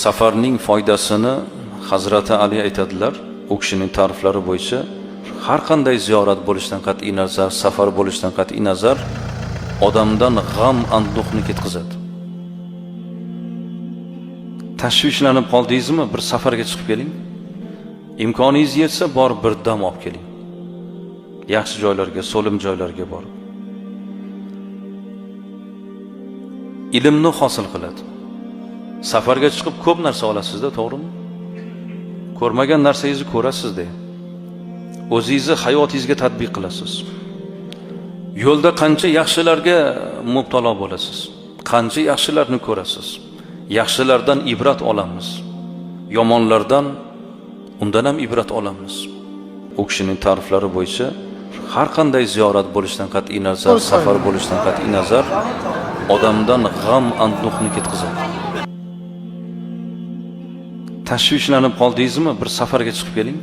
Safarning foydasini Hazrati Ali aytadilar. U kishining ta'riflari bo'yicha har qanday ziyorat bo'lishidan qat'iy nazar, safar bo'lishidan qat'iy nazar odamdan g'am, anduhni ketkazadi. Tashvishlanib qoldingizmi, bir safarga chiqib keling. Imkoningiz yetsa borib bir dam olib keling. Yaxshi joylarga, so'lim joylarga borib. Ilmni hosil qiladi. Safarga chiqib ko'p narsa olasizda, to'g'rimi? Ko'rmagan narsangizni ko'rasiz-da. O'zingizni hayotingizga tatbiq qilasiz. Yo'lda qancha yaxshilarga mubtalo bo'lasiz. Qancha yaxshilarni ko'rasiz. Yaxshilardan ibrat olamiz. Yomonlardan undan ham ibrat olamiz. U kishining ta'riflari bo'yicha har qanday ziyorat bo'lishidan qat'iy nazar, safar bo'lishidan qat'iy nazar odamdan g'am, anduhni ketkazadi. Tashvishlanib qoldingizmi, bir safarga chiqib keling.